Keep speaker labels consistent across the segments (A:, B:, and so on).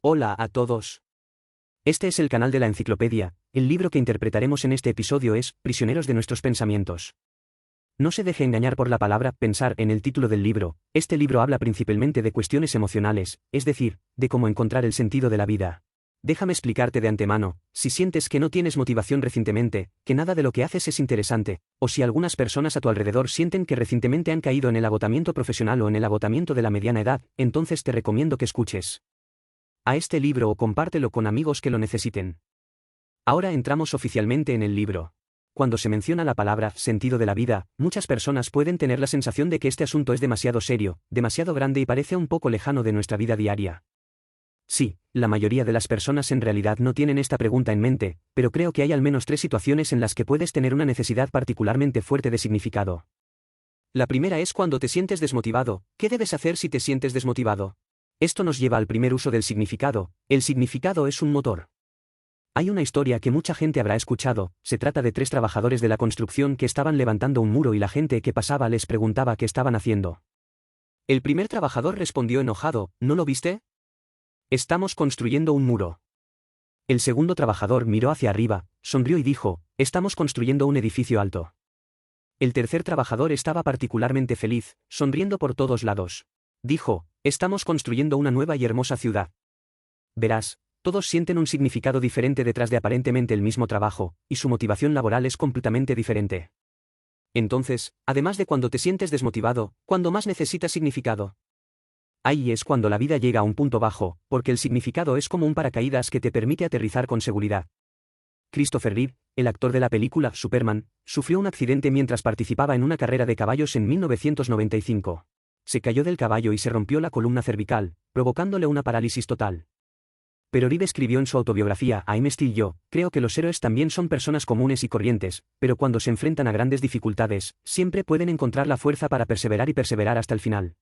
A: Hola a todos. Este es el canal de la enciclopedia. El libro que interpretaremos en este episodio es Prisioneros de nuestros pensamientos. No se deje engañar por la palabra pensar en el título del libro. Este libro habla principalmente de cuestiones emocionales, es decir, de cómo encontrar el sentido de la vida. Déjame explicarte de antemano, si sientes que no tienes motivación recientemente, que nada de lo que haces es interesante, o si algunas personas a tu alrededor sienten que recientemente han caído en el agotamiento profesional o en el agotamiento de la mediana edad, entonces te recomiendo que escuches a este libro o compártelo con amigos que lo necesiten. Ahora entramos oficialmente en el libro. Cuando se menciona la palabra sentido de la vida, muchas personas pueden tener la sensación de que este asunto es demasiado serio, demasiado grande y parece un poco lejano de nuestra vida diaria. Sí, la mayoría de las personas en realidad no tienen esta pregunta en mente, pero creo que hay al menos 3 situaciones en las que puedes tener una necesidad particularmente fuerte de significado. La primera es cuando te sientes desmotivado. ¿Qué debes hacer si te sientes desmotivado? Esto nos lleva al primer uso del significado. El significado es un motor. Hay una historia que mucha gente habrá escuchado. Se trata de 3 trabajadores de la construcción que estaban levantando un muro y la gente que pasaba les preguntaba qué estaban haciendo. El primer trabajador respondió enojado, ¿no lo viste? Estamos construyendo un muro. El segundo trabajador miró hacia arriba, sonrió y dijo, estamos construyendo un edificio alto. El tercer trabajador estaba particularmente feliz, sonriendo por todos lados. Dijo, estamos construyendo una nueva y hermosa ciudad. Verás, todos sienten un significado diferente detrás de aparentemente el mismo trabajo, y su motivación laboral es completamente diferente. Entonces, además de cuando te sientes desmotivado, ¿cuándo más necesitas significado? Ahí es cuando la vida llega a un punto bajo, porque el significado es como un paracaídas que te permite aterrizar con seguridad. Christopher Reeve, el actor de la película Superman, sufrió un accidente mientras participaba en una carrera de caballos en 1995. Se cayó del caballo y se rompió la columna cervical, provocándole una parálisis total. Pero Reeve escribió en su autobiografía I'm Still Yo, creo que los héroes también son personas comunes y corrientes, pero cuando se enfrentan a grandes dificultades, siempre pueden encontrar la fuerza para perseverar y perseverar hasta el final.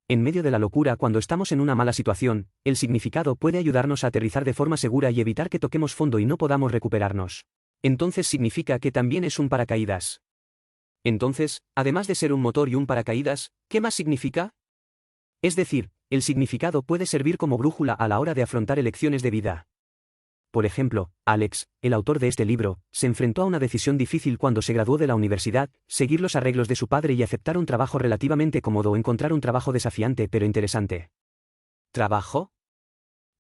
A: En medio de la locura, cuando estamos en una mala situación, el significado puede ayudarnos a aterrizar de forma segura y evitar que toquemos fondo y no podamos recuperarnos. Entonces significa que también es un paracaídas. Entonces, además de ser un motor y un paracaídas, ¿qué más significa? Es decir, el significado puede servir como brújula a la hora de afrontar elecciones de vida. Por ejemplo, Alex, el autor de este libro, se enfrentó a una decisión difícil cuando se graduó de la universidad, seguir los arreglos de su padre y aceptar un trabajo relativamente cómodo o encontrar un trabajo desafiante pero interesante. ¿Trabajo?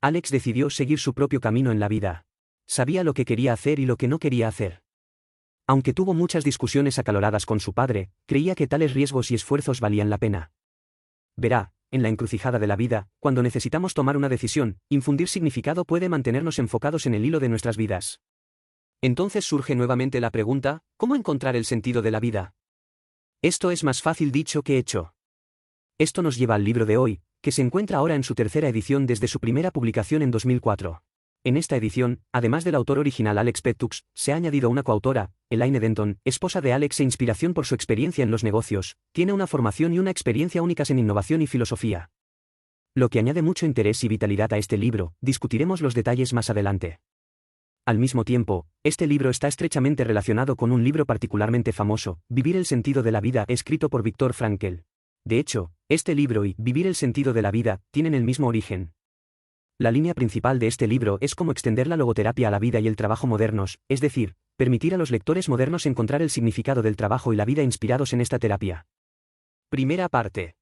A: Alex decidió seguir su propio camino en la vida. Sabía lo que quería hacer y lo que no quería hacer. Aunque tuvo muchas discusiones acaloradas con su padre, creía que tales riesgos y esfuerzos valían la pena. Verá, en la encrucijada de la vida, cuando necesitamos tomar una decisión, infundir significado puede mantenernos enfocados en el hilo de nuestras vidas. Entonces surge nuevamente la pregunta, ¿cómo encontrar el sentido de la vida? Esto es más fácil dicho que hecho. Esto nos lleva al libro de hoy, que se encuentra ahora en su tercera edición desde su primera publicación en 2004. En esta edición, además del autor original Alex Pettux, se ha añadido una coautora, Elaine Denton, esposa de Alex e inspiración por su experiencia en los negocios, tiene una formación y una experiencia únicas en innovación y filosofía. Lo que añade mucho interés y vitalidad a este libro, discutiremos los detalles más adelante. Al mismo tiempo, este libro está estrechamente relacionado con un libro particularmente famoso, Vivir el sentido de la vida, escrito por Viktor Frankl. De hecho, este libro y Vivir el sentido de la vida tienen el mismo origen. La línea principal de este libro es cómo extender la logoterapia a la vida y el trabajo modernos, es decir, permitir a los lectores modernos encontrar el significado del trabajo y la vida inspirados en esta terapia. Primera parte.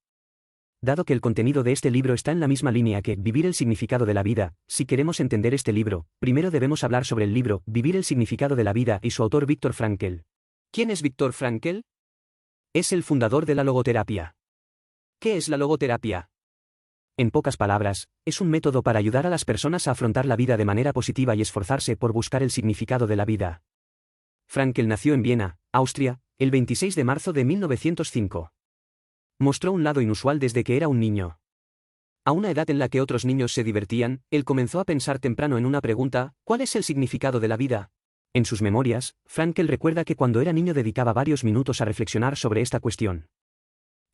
A: Dado que el contenido de este libro está en la misma línea que Vivir el significado de la vida, si queremos entender este libro, primero debemos hablar sobre el libro Vivir el significado de la vida y su autor Viktor Frankl. ¿Quién es Viktor Frankl? Es el fundador de la logoterapia. ¿Qué es la logoterapia? En pocas palabras, es un método para ayudar a las personas a afrontar la vida de manera positiva y esforzarse por buscar el significado de la vida. Frankl nació en Viena, Austria, el 26 de marzo de 1905. Mostró un lado inusual desde que era un niño. A una edad en la que otros niños se divertían, él comenzó a pensar temprano en una pregunta, ¿cuál es el significado de la vida? En sus memorias, Frankl recuerda que cuando era niño dedicaba varios minutos a reflexionar sobre esta cuestión.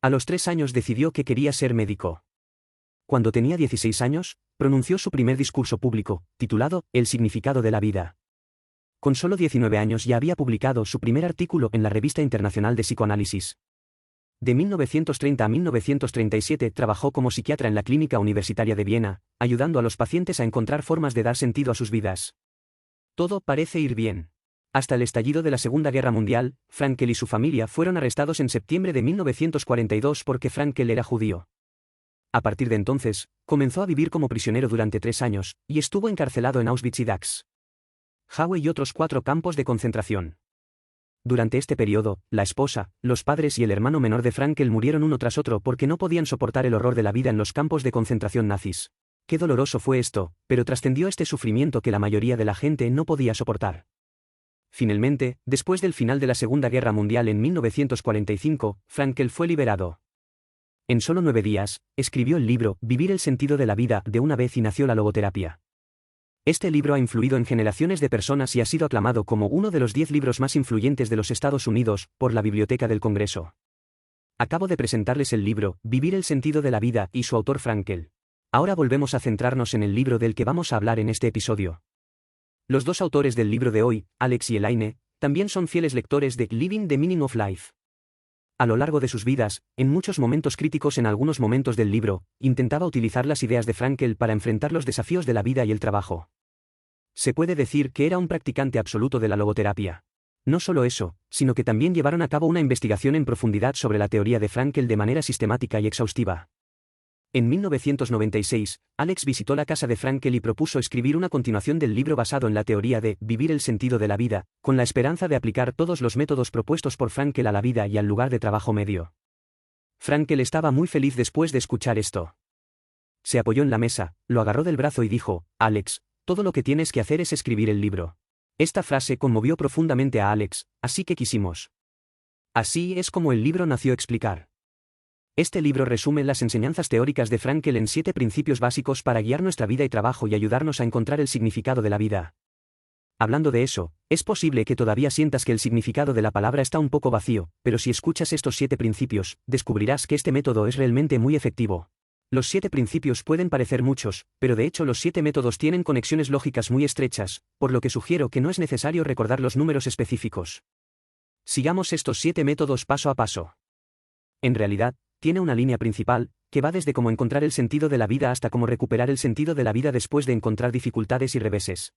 A: A los 3 años decidió que quería ser médico. Cuando tenía 16 años, pronunció su primer discurso público, titulado El significado de la vida. Con solo 19 años ya había publicado su primer artículo en la Revista Internacional de Psicoanálisis. De 1930 a 1937 trabajó como psiquiatra en la Clínica Universitaria de Viena, ayudando a los pacientes a encontrar formas de dar sentido a sus vidas. Todo parece ir bien. Hasta el estallido de la Segunda Guerra Mundial, Frankl y su familia fueron arrestados en septiembre de 1942 porque Frankl era judío. A partir de entonces, comenzó a vivir como prisionero durante 3 años, y estuvo encarcelado en Auschwitz y Dachau y otros 4 campos de concentración. Durante este periodo, la esposa, los padres y el hermano menor de Frankl murieron uno tras otro porque no podían soportar el horror de la vida en los campos de concentración nazis. Qué doloroso fue esto, pero trascendió este sufrimiento que la mayoría de la gente no podía soportar. Finalmente, después del final de la Segunda Guerra Mundial en 1945, Frankl fue liberado. En solo 9 días, escribió el libro Vivir el sentido de la vida de una vez y nació la logoterapia. Este libro ha influido en generaciones de personas y ha sido aclamado como uno de los 10 libros más influyentes de los Estados Unidos, por la Biblioteca del Congreso. Acabo de presentarles el libro Vivir el sentido de la vida y su autor Frankl. Ahora volvemos a centrarnos en el libro del que vamos a hablar en este episodio. Los 2 autores del libro de hoy, Alex y Elaine, también son fieles lectores de Living the Meaning of Life. A lo largo de sus vidas, en muchos momentos críticos en algunos momentos del libro, intentaba utilizar las ideas de Frankl para enfrentar los desafíos de la vida y el trabajo. Se puede decir que era un practicante absoluto de la logoterapia. No solo eso, sino que también llevaron a cabo una investigación en profundidad sobre la teoría de Frankl de manera sistemática y exhaustiva. En 1996, Alex visitó la casa de Frankl y propuso escribir una continuación del libro basado en la teoría de Vivir el sentido de la vida, con la esperanza de aplicar todos los métodos propuestos por Frankl a la vida y al lugar de trabajo medio. Frankl estaba muy feliz después de escuchar esto. Se apoyó en la mesa, lo agarró del brazo y dijo, Alex, todo lo que tienes que hacer es escribir el libro. Esta frase conmovió profundamente a Alex, así que quisimos. Así es como el libro nació explicar. Este libro resume las enseñanzas teóricas de Frankl en 7 principios básicos para guiar nuestra vida y trabajo y ayudarnos a encontrar el significado de la vida. Hablando de eso, es posible que todavía sientas que el significado de la palabra está un poco vacío, pero si escuchas estos 7 principios, descubrirás que este método es realmente muy efectivo. Los 7 principios pueden parecer muchos, pero de hecho los 7 métodos tienen conexiones lógicas muy estrechas, por lo que sugiero que no es necesario recordar los números específicos. Sigamos estos 7 métodos paso a paso. En realidad, tiene una línea principal, que va desde cómo encontrar el sentido de la vida hasta cómo recuperar el sentido de la vida después de encontrar dificultades y reveses.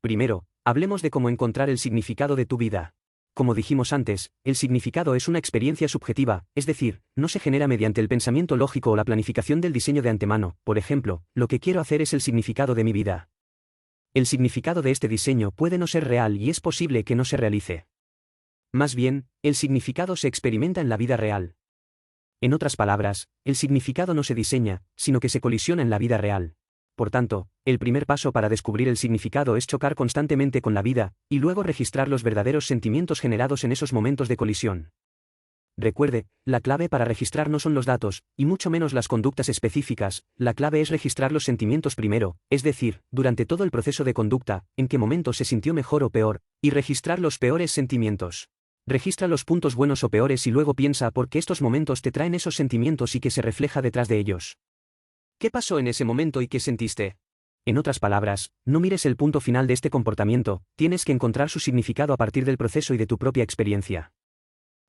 A: Primero, hablemos de cómo encontrar el significado de tu vida. Como dijimos antes, el significado es una experiencia subjetiva, es decir, no se genera mediante el pensamiento lógico o la planificación del diseño de antemano. Por ejemplo, lo que quiero hacer es el significado de mi vida. El significado de este diseño puede no ser real y es posible que no se realice. Más bien, el significado se experimenta en la vida real. En otras palabras, el significado no se diseña, sino que se colisiona en la vida real. Por tanto, el primer paso para descubrir el significado es chocar constantemente con la vida, y luego registrar los verdaderos sentimientos generados en esos momentos de colisión. Recuerde, la clave para registrar no son los datos, y mucho menos las conductas específicas, la clave es registrar los sentimientos primero, es decir, durante todo el proceso de conducta, en qué momento se sintió mejor o peor, y registrar los peores sentimientos. Registra los puntos buenos o peores y luego piensa por qué estos momentos te traen esos sentimientos y qué se refleja detrás de ellos. ¿Qué pasó en ese momento y qué sentiste? En otras palabras, no mires el punto final de este comportamiento, tienes que encontrar su significado a partir del proceso y de tu propia experiencia.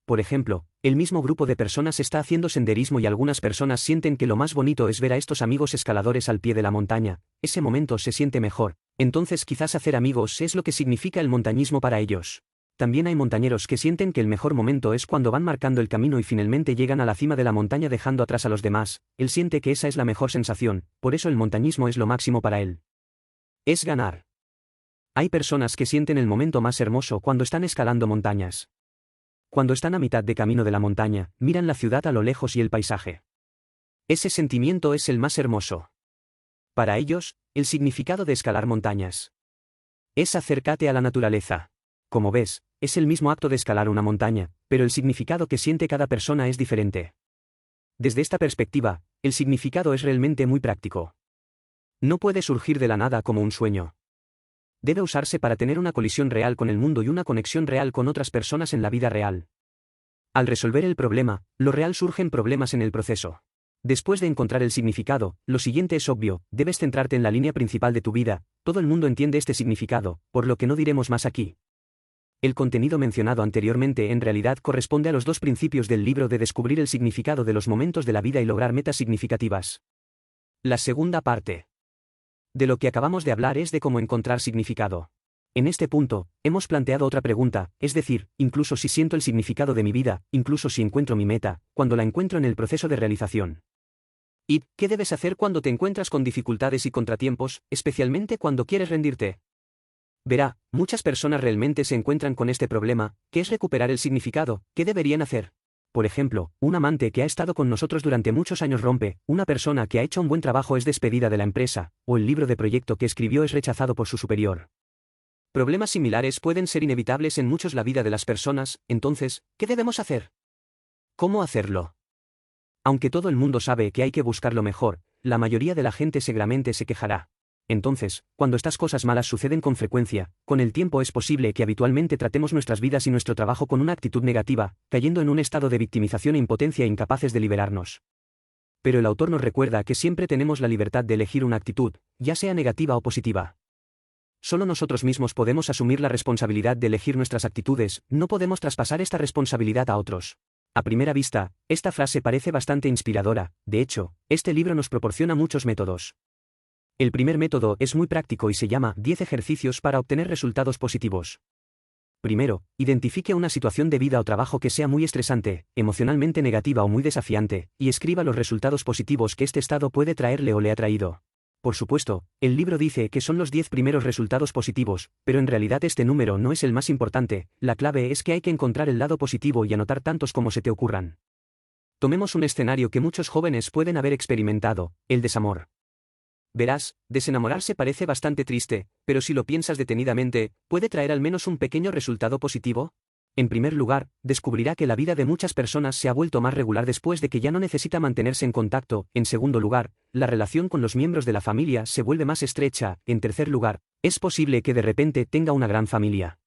A: Por ejemplo, el mismo grupo de personas está haciendo senderismo y algunas personas sienten que lo más bonito es ver a estos amigos escaladores al pie de la montaña, ese momento se siente mejor, entonces quizás hacer amigos es lo que significa el montañismo para ellos. También hay montañeros que sienten que el mejor momento es cuando van marcando el camino y finalmente llegan a la cima de la montaña dejando atrás a los demás, él siente que esa es la mejor sensación, por eso el montañismo es lo máximo para él. Es ganar. Hay personas que sienten el momento más hermoso cuando están escalando montañas. Cuando están a mitad de camino de la montaña, miran la ciudad a lo lejos y el paisaje. Ese sentimiento es el más hermoso. Para ellos, el significado de escalar montañas es acércate a la naturaleza. Como ves, es el mismo acto de escalar una montaña, pero el significado que siente cada persona es diferente. Desde esta perspectiva, el significado es realmente muy práctico. No puede surgir de la nada como un sueño. Debe usarse para tener una colisión real con el mundo y una conexión real con otras personas en la vida real. Al resolver el problema, lo real surgen problemas en el proceso. Después de encontrar el significado, lo siguiente es obvio, debes centrarte en la línea principal de tu vida, todo el mundo entiende este significado, por lo que no diremos más aquí. El contenido mencionado anteriormente en realidad corresponde a los dos principios del libro de descubrir el significado de los momentos de la vida y lograr metas significativas. La segunda parte de lo que acabamos de hablar es de cómo encontrar significado. En este punto, hemos planteado otra pregunta, es decir, incluso si siento el significado de mi vida, incluso si encuentro mi meta, cuando la encuentro en el proceso de realización. ¿Y qué debes hacer cuando te encuentras con dificultades y contratiempos, especialmente cuando quieres rendirte? Verá, muchas personas realmente se encuentran con este problema, que es recuperar el significado. ¿Qué deberían hacer? Por ejemplo, un amante que ha estado con nosotros durante muchos años rompe, una persona que ha hecho un buen trabajo es despedida de la empresa, o el libro de proyecto que escribió es rechazado por su superior. Problemas similares pueden ser inevitables en muchos la vida de las personas, entonces, ¿qué debemos hacer? ¿Cómo hacerlo? Aunque todo el mundo sabe que hay que buscar lo mejor, la mayoría de la gente seguramente se quejará. Entonces, cuando estas cosas malas suceden con frecuencia, con el tiempo es posible que habitualmente tratemos nuestras vidas y nuestro trabajo con una actitud negativa, cayendo en un estado de victimización e impotencia e incapaces de liberarnos. Pero el autor nos recuerda que siempre tenemos la libertad de elegir una actitud, ya sea negativa o positiva. Solo nosotros mismos podemos asumir la responsabilidad de elegir nuestras actitudes, no podemos traspasar esta responsabilidad a otros. A primera vista, esta frase parece bastante inspiradora, de hecho, este libro nos proporciona muchos métodos. El primer método es muy práctico y se llama 10 ejercicios para obtener resultados positivos. Primero, identifique una situación de vida o trabajo que sea muy estresante, emocionalmente negativa o muy desafiante, y escriba los resultados positivos que este estado puede traerle o le ha traído. Por supuesto, el libro dice que son los 10 primeros resultados positivos, pero en realidad este número no es el más importante, la clave es que hay que encontrar el lado positivo y anotar tantos como se te ocurran. Tomemos un escenario que muchos jóvenes pueden haber experimentado, el desamor. Verás, desenamorarse parece bastante triste, pero si lo piensas detenidamente, ¿puede traer al menos un pequeño resultado positivo? En primer lugar, descubrirá que la vida de muchas personas se ha vuelto más regular después de que ya no necesita mantenerse en contacto. En segundo lugar, la relación con los miembros de la familia se vuelve más estrecha. En tercer lugar, es posible que de repente tenga una gran familia.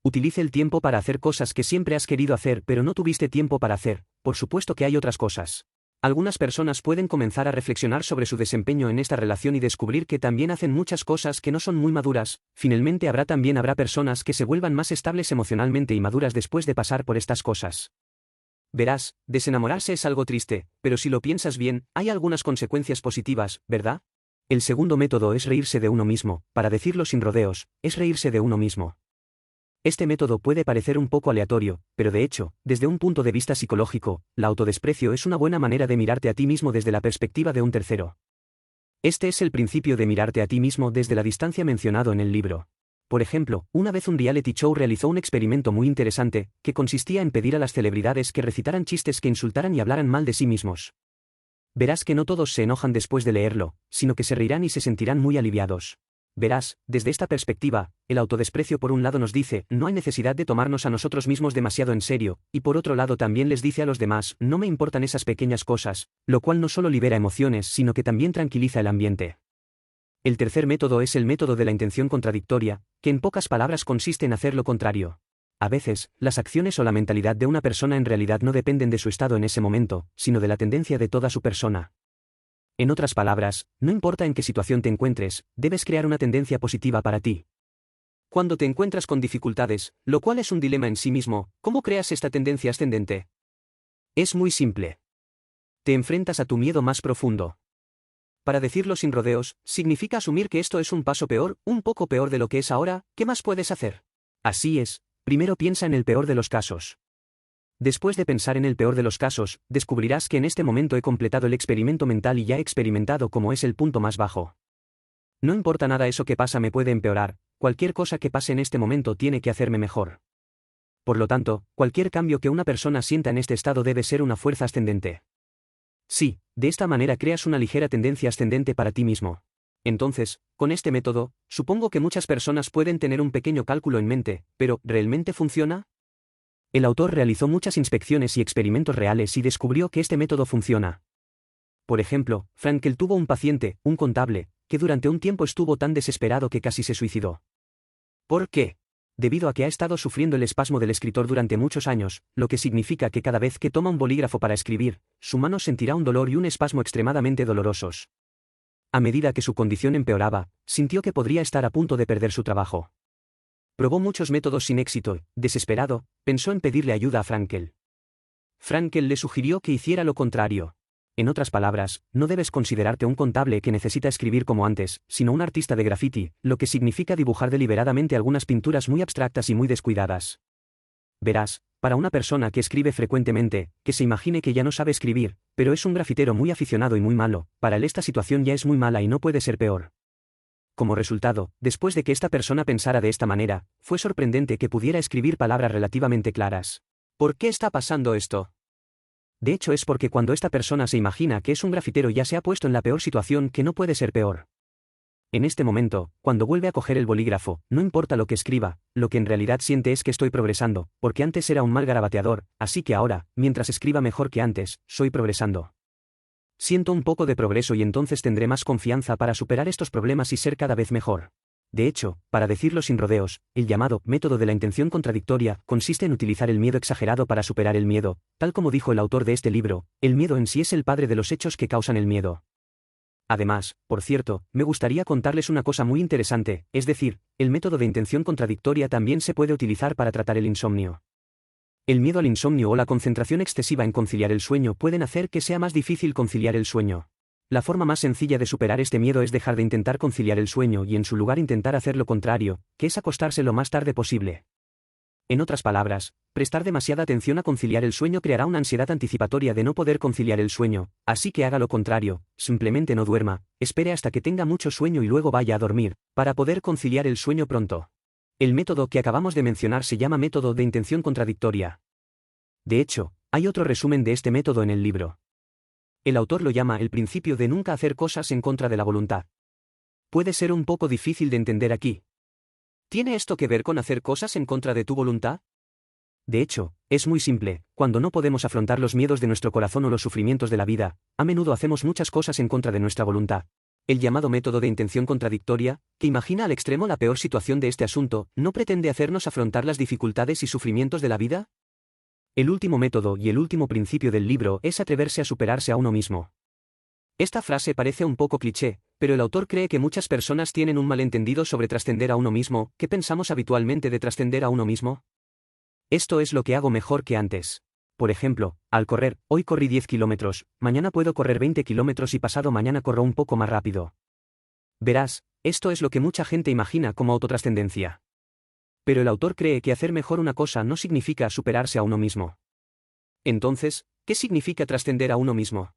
A: Utilice el tiempo para hacer cosas que siempre has querido hacer pero no tuviste tiempo para hacer. Por supuesto que hay otras cosas. Algunas personas pueden comenzar a reflexionar sobre su desempeño en esta relación y descubrir que también hacen muchas cosas que no son muy maduras. Finalmente habrá personas que se vuelvan más estables emocionalmente y maduras después de pasar por estas cosas. Verás, desenamorarse es algo triste, pero si lo piensas bien, hay algunas consecuencias positivas, ¿verdad? El segundo método es reírse de uno mismo, para decirlo sin rodeos, es reírse de uno mismo. Este método puede parecer un poco aleatorio, pero de hecho, desde un punto de vista psicológico, la autodesprecio es una buena manera de mirarte a ti mismo desde la perspectiva de un tercero. Este es el principio de mirarte a ti mismo desde la distancia mencionado en el libro. Por ejemplo, una vez un reality show realizó un experimento muy interesante, que consistía en pedir a las celebridades que recitaran chistes que insultaran y hablaran mal de sí mismos. Verás que no todos se enojan después de leerlo, sino que se reirán y se sentirán muy aliviados. Verás, desde esta perspectiva, el autodesprecio por un lado nos dice, no hay necesidad de tomarnos a nosotros mismos demasiado en serio, y por otro lado también les dice a los demás, no me importan esas pequeñas cosas, lo cual no solo libera emociones sino que también tranquiliza el ambiente. El tercer método es el método de la intención contradictoria, que en pocas palabras consiste en hacer lo contrario. A veces, las acciones o la mentalidad de una persona en realidad no dependen de su estado en ese momento, sino de la tendencia de toda su persona. En otras palabras, no importa en qué situación te encuentres, debes crear una tendencia positiva para ti. Cuando te encuentras con dificultades, lo cual es un dilema en sí mismo, ¿cómo creas esta tendencia ascendente? Es muy simple. Te enfrentas a tu miedo más profundo. Para decirlo sin rodeos, significa asumir que esto es un paso peor, un poco peor de lo que es ahora. ¿Qué más puedes hacer? Así es, primero piensa en el peor de los casos. Después de pensar en el peor de los casos, descubrirás que en este momento he completado el experimento mental y ya he experimentado cómo es el punto más bajo. No importa nada, eso que pasa me puede empeorar, cualquier cosa que pase en este momento tiene que hacerme mejor. Por lo tanto, cualquier cambio que una persona sienta en este estado debe ser una fuerza ascendente. Sí, de esta manera creas una ligera tendencia ascendente para ti mismo. Entonces, con este método, supongo que muchas personas pueden tener un pequeño cálculo en mente, pero ¿realmente funciona? El autor realizó muchas inspecciones y experimentos reales y descubrió que este método funciona. Por ejemplo, Frankel tuvo un paciente, un contable, que durante un tiempo estuvo tan desesperado que casi se suicidó. ¿Por qué? Debido a que ha estado sufriendo el espasmo del escritor durante muchos años, lo que significa que cada vez que toma un bolígrafo para escribir, su mano sentirá un dolor y un espasmo extremadamente dolorosos. A medida que su condición empeoraba, sintió que podría estar a punto de perder su trabajo. Probó muchos métodos sin éxito, desesperado, pensó en pedirle ayuda a Frankel. Frankel le sugirió que hiciera lo contrario. En otras palabras, no debes considerarte un contable que necesita escribir como antes, sino un artista de graffiti, lo que significa dibujar deliberadamente algunas pinturas muy abstractas y muy descuidadas. Verás, para una persona que escribe frecuentemente, que se imagine que ya no sabe escribir, pero es un grafitero muy aficionado y muy malo, para él esta situación ya es muy mala y no puede ser peor. Como resultado, después de que esta persona pensara de esta manera, fue sorprendente que pudiera escribir palabras relativamente claras. ¿Por qué está pasando esto? De hecho es porque cuando esta persona se imagina que es un grafitero ya se ha puesto en la peor situación que no puede ser peor. En este momento, cuando vuelve a coger el bolígrafo, no importa lo que escriba, lo que en realidad siente es que estoy progresando, porque antes era un mal garabateador, así que ahora, mientras escriba mejor que antes, soy progresando. Siento un poco de progreso y entonces tendré más confianza para superar estos problemas y ser cada vez mejor. De hecho, para decirlo sin rodeos, el llamado método de la intención contradictoria consiste en utilizar el miedo exagerado para superar el miedo, tal como dijo el autor de este libro, el miedo en sí es el padre de los hechos que causan el miedo. Además, por cierto, me gustaría contarles una cosa muy interesante, es decir, el método de intención contradictoria también se puede utilizar para tratar el insomnio. El miedo al insomnio o la concentración excesiva en conciliar el sueño pueden hacer que sea más difícil conciliar el sueño. La forma más sencilla de superar este miedo es dejar de intentar conciliar el sueño y en su lugar intentar hacer lo contrario, que es acostarse lo más tarde posible. En otras palabras, prestar demasiada atención a conciliar el sueño creará una ansiedad anticipatoria de no poder conciliar el sueño, así que haga lo contrario, simplemente no duerma, espere hasta que tenga mucho sueño y luego vaya a dormir, para poder conciliar el sueño pronto. El método que acabamos de mencionar se llama método de intención contradictoria. De hecho, hay otro resumen de este método en el libro. El autor lo llama el principio de nunca hacer cosas en contra de la voluntad. Puede ser un poco difícil de entender aquí. ¿Tiene esto que ver con hacer cosas en contra de tu voluntad? De hecho, es muy simple, cuando no podemos afrontar los miedos de nuestro corazón o los sufrimientos de la vida, a menudo hacemos muchas cosas en contra de nuestra voluntad. El llamado método de intención contradictoria, que imagina al extremo la peor situación de este asunto, ¿no pretende hacernos afrontar las dificultades y sufrimientos de la vida? El último método y el último principio del libro es atreverse a superarse a uno mismo. Esta frase parece un poco cliché, pero el autor cree que muchas personas tienen un malentendido sobre trascender a uno mismo. ¿Qué pensamos habitualmente de trascender a uno mismo? Esto es lo que hago mejor que antes. Por ejemplo, al correr, hoy corrí 10 kilómetros, mañana puedo correr 20 kilómetros y pasado mañana corro un poco más rápido. Verás, esto es lo que mucha gente imagina como autotrascendencia. Pero el autor cree que hacer mejor una cosa no significa superarse a uno mismo. Entonces, ¿qué significa trascender a uno mismo?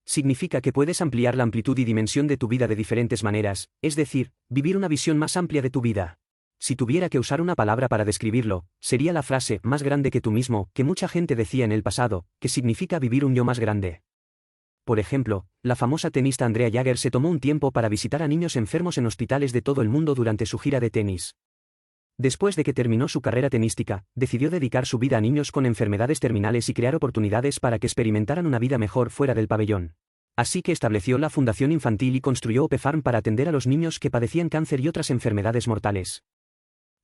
A: Significa que puedes ampliar la amplitud y dimensión de tu vida de diferentes maneras, es decir, vivir una visión más amplia de tu vida. Si tuviera que usar una palabra para describirlo, sería la frase más grande que tú mismo, que mucha gente decía en el pasado, que significa vivir un yo más grande. Por ejemplo, la famosa tenista Andrea Jagger se tomó un tiempo para visitar a niños enfermos en hospitales de todo el mundo durante su gira de tenis. Después de que terminó su carrera tenística, decidió dedicar su vida a niños con enfermedades terminales y crear oportunidades para que experimentaran una vida mejor fuera del pabellón. Así que estableció la Fundación Infantil y construyó OP Farm para atender a los niños que padecían cáncer y otras enfermedades mortales.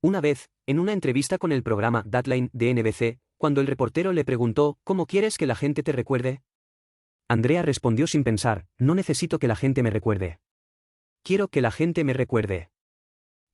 A: Una vez, en una entrevista con el programa Deadline de NBC, cuando el reportero le preguntó, ¿cómo quieres que la gente te recuerde? Andrea respondió sin pensar, no necesito que la gente me recuerde. Quiero que la gente me recuerde.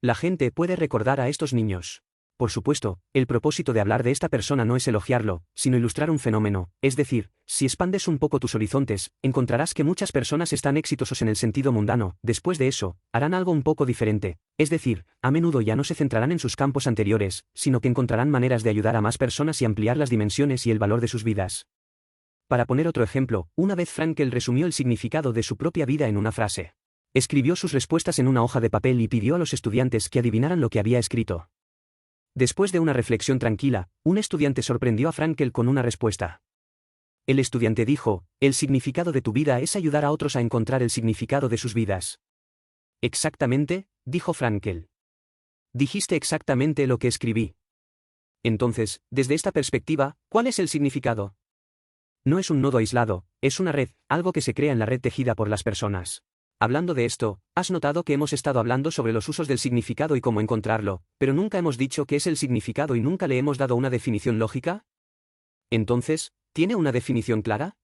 A: La gente puede recordar a estos niños. Por supuesto, el propósito de hablar de esta persona no es elogiarlo, sino ilustrar un fenómeno, es decir, si expandes un poco tus horizontes, encontrarás que muchas personas están exitosos en el sentido mundano, después de eso, harán algo un poco diferente, es decir, a menudo ya no se centrarán en sus campos anteriores, sino que encontrarán maneras de ayudar a más personas y ampliar las dimensiones y el valor de sus vidas. Para poner otro ejemplo, una vez Frankel resumió el significado de su propia vida en una frase. Escribió sus respuestas en una hoja de papel y pidió a los estudiantes que adivinaran lo que había escrito. Después de una reflexión tranquila, un estudiante sorprendió a Frankel con una respuesta. El estudiante dijo, el significado de tu vida es ayudar a otros a encontrar el significado de sus vidas. Exactamente, dijo Frankel. Dijiste exactamente lo que escribí. Entonces, desde esta perspectiva, ¿cuál es el significado? No es un nodo aislado, es una red, algo que se crea en la red tejida por las personas. Hablando de esto, has notado que hemos estado hablando sobre los usos del significado y cómo encontrarlo, pero nunca hemos dicho qué es el significado y nunca le hemos dado una definición lógica. Entonces, ¿tiene una definición clara?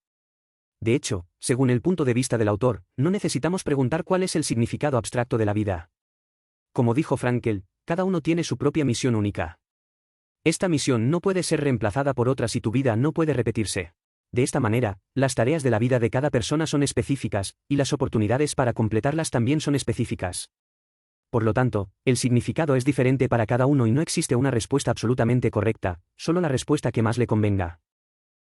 A: De hecho, según el punto de vista del autor, no necesitamos preguntar cuál es el significado abstracto de la vida. Como dijo Frankel, cada uno tiene su propia misión única. Esta misión no puede ser reemplazada por otras y tu vida no puede repetirse. De esta manera, las tareas de la vida de cada persona son específicas, y las oportunidades para completarlas también son específicas. Por lo tanto, el significado es diferente para cada uno y no existe una respuesta absolutamente correcta, solo la respuesta que más le convenga.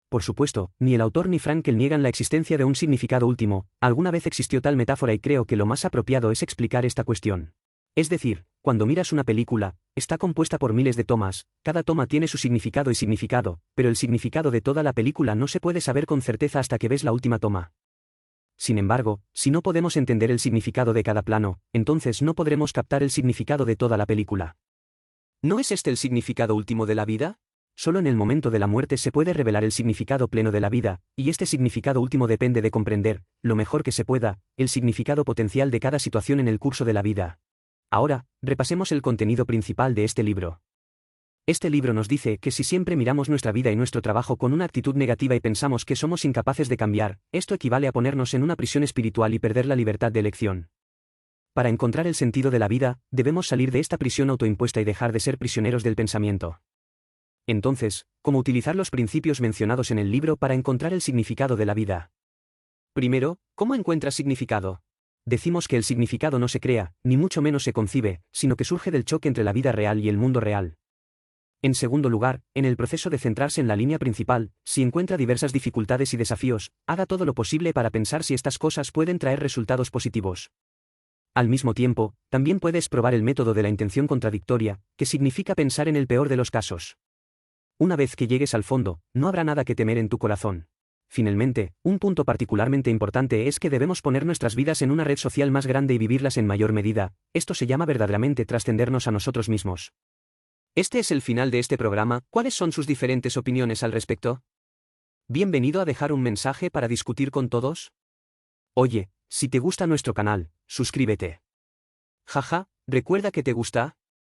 A: Por supuesto, ni el autor ni Frankl niegan la existencia de un significado último, alguna vez existió tal metáfora y creo que lo más apropiado es explicar esta cuestión. Es decir, cuando miras una película, está compuesta por miles de tomas, cada toma tiene su significado, pero el significado de toda la película no se puede saber con certeza hasta que ves la última toma. Sin embargo, si no podemos entender el significado de cada plano, entonces no podremos captar el significado de toda la película. ¿No es este el significado último de la vida? Solo en el momento de la muerte se puede revelar el significado pleno de la vida, y este significado último depende de comprender, lo mejor que se pueda, el significado potencial de cada situación en el curso de la vida. Ahora, repasemos el contenido principal de este libro. Este libro nos dice que si siempre miramos nuestra vida y nuestro trabajo con una actitud negativa y pensamos que somos incapaces de cambiar, esto equivale a ponernos en una prisión espiritual y perder la libertad de elección. Para encontrar el sentido de la vida, debemos salir de esta prisión autoimpuesta y dejar de ser prisioneros del pensamiento. Entonces, ¿cómo utilizar los principios mencionados en el libro para encontrar el significado de la vida? Primero, ¿cómo encuentras significado? Decimos que el significado no se crea, ni mucho menos se concibe, sino que surge del choque entre la vida real y el mundo real. En segundo lugar, en el proceso de centrarse en la línea principal, si encuentra diversas dificultades y desafíos, haga todo lo posible para pensar si estas cosas pueden traer resultados positivos. Al mismo tiempo, también puedes probar el método de la intención contradictoria, que significa pensar en el peor de los casos. Una vez que llegues al fondo, no habrá nada que temer en tu corazón. Finalmente, un punto particularmente importante es que debemos poner nuestras vidas en una red social más grande y vivirlas en mayor medida. Esto se llama verdaderamente trascendernos a nosotros mismos. Este es el final de este programa. ¿Cuáles son sus diferentes opiniones al respecto? Bienvenido a dejar un mensaje para discutir con todos. Oye, si te gusta nuestro canal, suscríbete. Jaja, ¿recuerda que te gusta?